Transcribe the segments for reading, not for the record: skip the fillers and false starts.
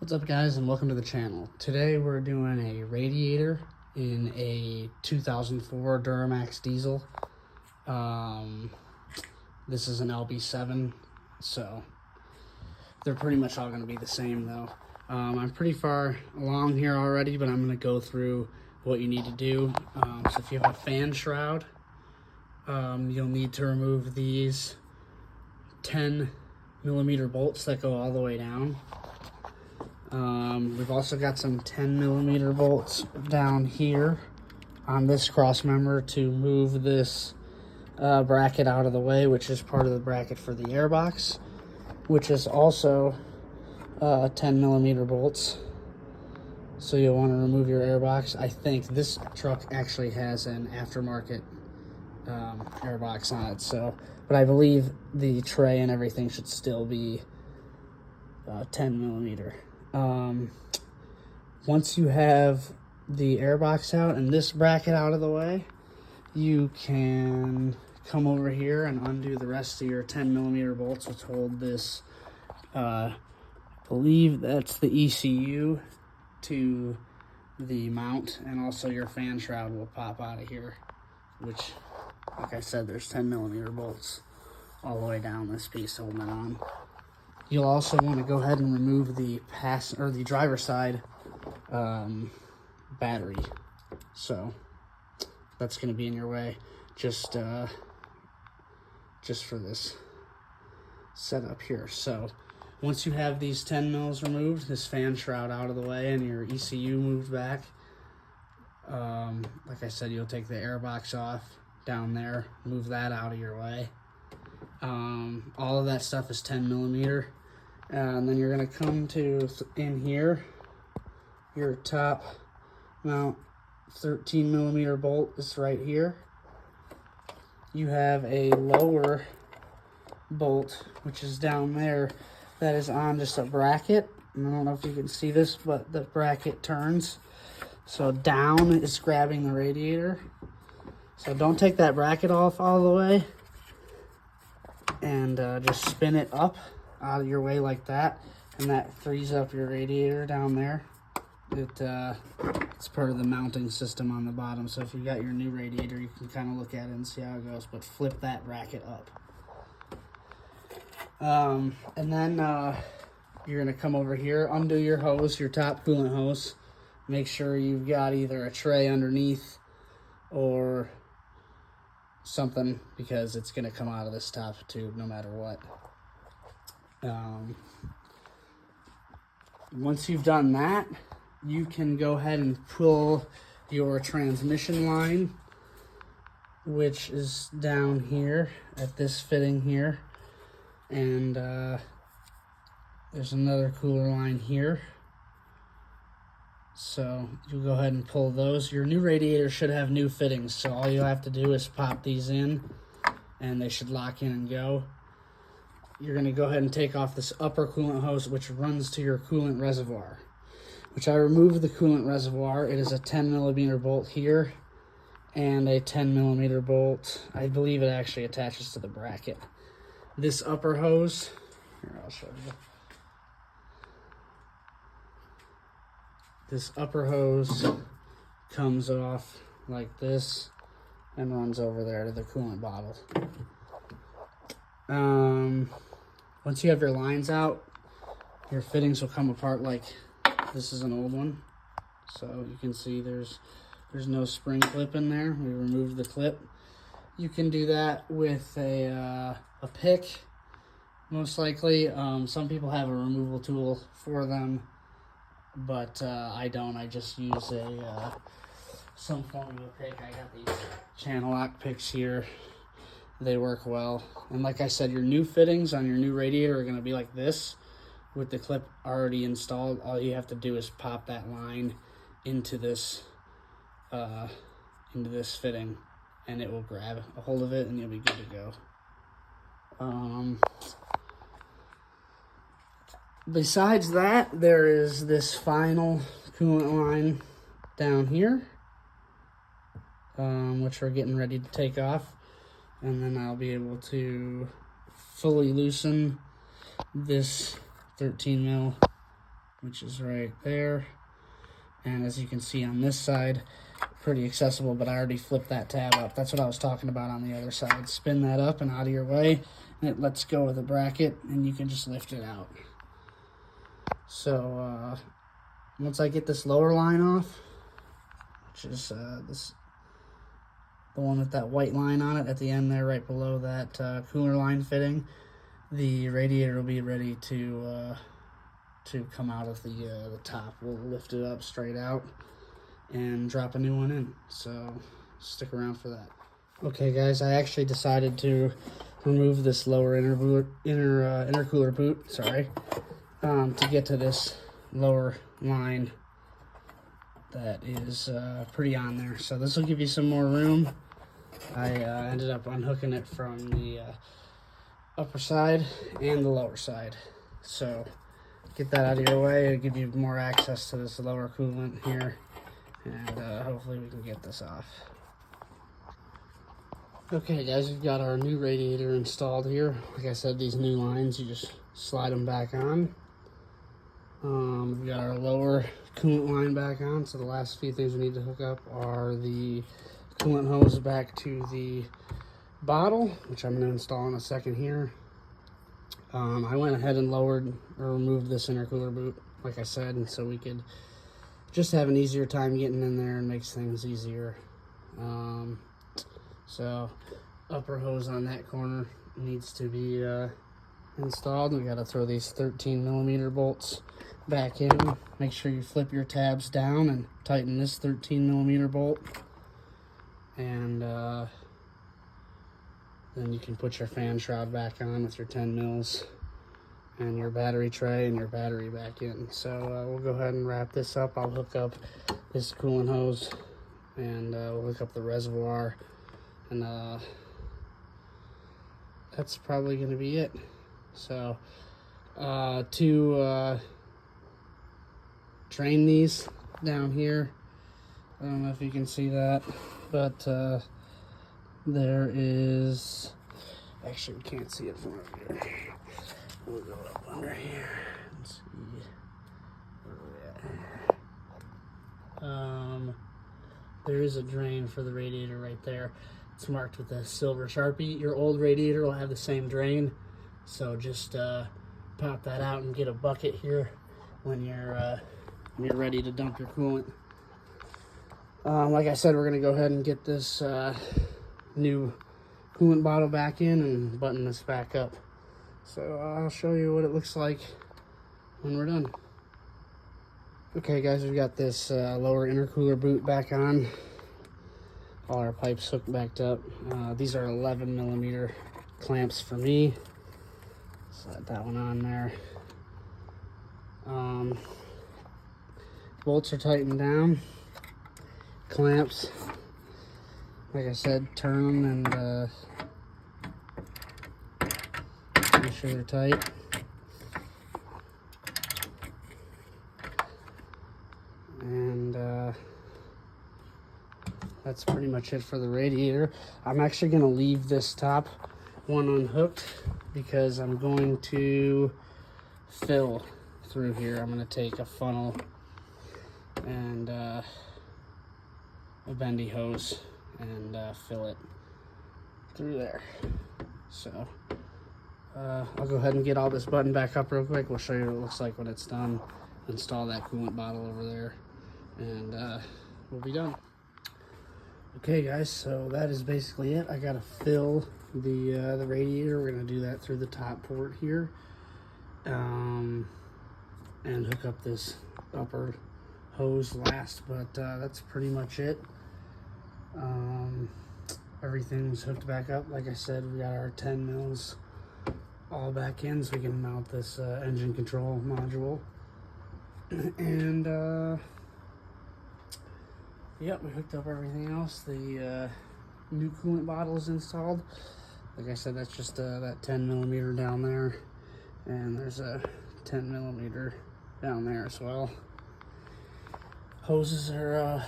What's up, guys, and welcome to the channel. Today we're doing a radiator in a 2004 Duramax diesel. This is an LB7, so they're pretty much all going to be the same though. I'm pretty far along here already, but I'm going to go through what you need to do. So if you have a fan shroud, you'll need to remove these 10mm bolts that go all the way down. We've also got some 10mm bolts down here on this cross member to move this bracket out of the way, which is part of the bracket for the airbox, which is also 10mm bolts. So you'll want to remove your airbox. I think this truck actually has an aftermarket airbox on it, but I believe the tray and everything should still be 10mm. Once you have the airbox out and this bracket out of the way, you can come over here and undo the rest of your 10mm bolts, which hold this, I believe that's the ECU to the mount, and also your fan shroud will pop out of here, which, like I said, there's 10mm bolts all the way down this piece holding it on. You'll also want to go ahead and remove the driver's side battery. So that's going to be in your way just for this setup here. So once you have these 10 mils removed, this fan shroud out of the way, and your ECU moved back, like I said, you'll take the airbox off down there, move that out of your way. All of that stuff is 10mm, and then you're going to come to in here, your top mount 13mm bolt is right here. You have a lower bolt, which is down there, that is on just a bracket. And I don't know if you can see this, but the bracket turns, so down is grabbing the radiator. So don't take that bracket off all the way, and just spin it up out of your way like that, and that frees up your radiator down there. It's part of the mounting system on the bottom, so if you got your new radiator, you can kind of look at it and see how it goes, but flip that bracket up. And then you're going to come over here, undo your hose, your top coolant hose. Make sure you've got either a tray underneath or something, because it's going to come out of this top tube no matter what. Once you've done that, you can go ahead and pull your transmission line, which is down here at this fitting here, and there's another cooler line here. So you go ahead and pull those. Your new radiator should have new fittings, so all you have to do is pop these in and they should lock in and go. You're going to go ahead and take off this upper coolant hose, which runs to your coolant reservoir, which I removed the coolant reservoir. It is a 10mm bolt here and a 10mm bolt. I believe it actually attaches to the bracket. This upper hose, here, I'll show you. This upper hose comes off like this and runs over there to the coolant bottle. Once you have your lines out, your fittings will come apart. Like this is an old one, so you can see there's no spring clip in there. We removed the clip. You can do that with a pick, most likely. Some people have a removal tool for them, but I don't. I just use some form of a pick. I got these channel lock picks here. They work well. And like I said, your new fittings on your new radiator are going to be like this, with the clip already installed. All you have to do is pop that line into this fitting, and it will grab a hold of it, and you'll be good to go. Besides that, there is this final coolant line down here, which we're getting ready to take off, and then I'll be able to fully loosen this 13mm which is right there. And as you can see on this side, pretty accessible, but I already flipped that tab up. That's what I was talking about on the other side. Spin that up and out of your way, and it lets go of the bracket, and you can just lift it out. So once I get this lower line off, which is the one with that white line on it at the end there, right below that cooler line fitting, the radiator will be ready to come out of the top. We'll lift it up straight out and drop a new one in. So stick around for that. Okay, guys, I actually decided to remove this lower intercooler boot. Sorry, to get to this lower line that is pretty on there. So this will give you some more room. I ended up unhooking it from the upper side and the lower side. So get that out of your way. It'll give you more access to this lower coolant here, and hopefully we can get this off. Okay, guys, we've got our new radiator installed here. Like I said, these new lines, you just slide them back on. We've got our lower coolant line back on, so the last few things we need to hook up are the coolant hose back to the bottle, which I'm going to install in a second here. I went ahead and removed this intercooler boot, like I said, and so we could just have an easier time getting in there and makes things easier. So upper hose on that corner needs to be installed. We got to throw these 13mm bolts back in. Make sure you flip your tabs down and tighten this 13mm bolt, and then you can put your fan shroud back on with your 10 mils and your battery tray and your battery back in. So we'll go ahead and wrap this up. I'll hook up this coolant hose, and we'll hook up the reservoir, and that's probably going to be it. So to drain these down here, I don't know if you can see that, but there is, actually we can't see it from over here. We'll go up under here and see where we're at. There is a drain for the radiator right there. It's marked with a silver Sharpie. Your old radiator will have the same drain, so just pop that out and get a bucket here when you're ready to dump your coolant. Like I said, we're gonna go ahead and get this new coolant bottle back in and button this back up. So I'll show you what it looks like when we're done. Okay, guys, we've got this lower intercooler boot back on. All our pipes hooked back up. These are 11mm clamps for me. Slide that one on there. Bolts are tightened down. Clamps, like I said, turn them and make sure they're tight. And that's pretty much it for the radiator. I'm actually going to leave this top one unhooked because I'm going to fill through here. I'm going to take a funnel and a bendy hose and fill it through there. So I'll go ahead and get all this button back up real quick. We'll show you what it looks like when it's done. Install that coolant bottle over there, and we'll be done. Okay, guys, so that is basically it. I gotta fill the radiator. We're gonna do that through the top port here, and hook up this upper hose last, but that's pretty much it. Everything's hooked back up. Like I said, we got our 10 mils all back in, so we can mount this engine control module. And yep, we hooked up everything else. The new coolant bottle is installed. Like I said, that's just that 10mm down there, and there's a 10mm down there as well. Hoses are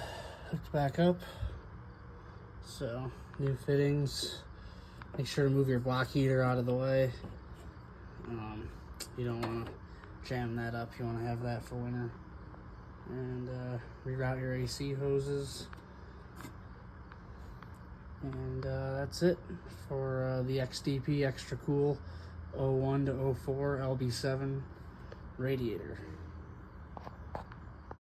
hooked back up, so new fittings. Make sure to move your block heater out of the way. You don't want to jam that up. You want to have that for winter. And reroute your AC hoses. And that's it for the XDP Extra Cool 01 to 04 LB7 radiator.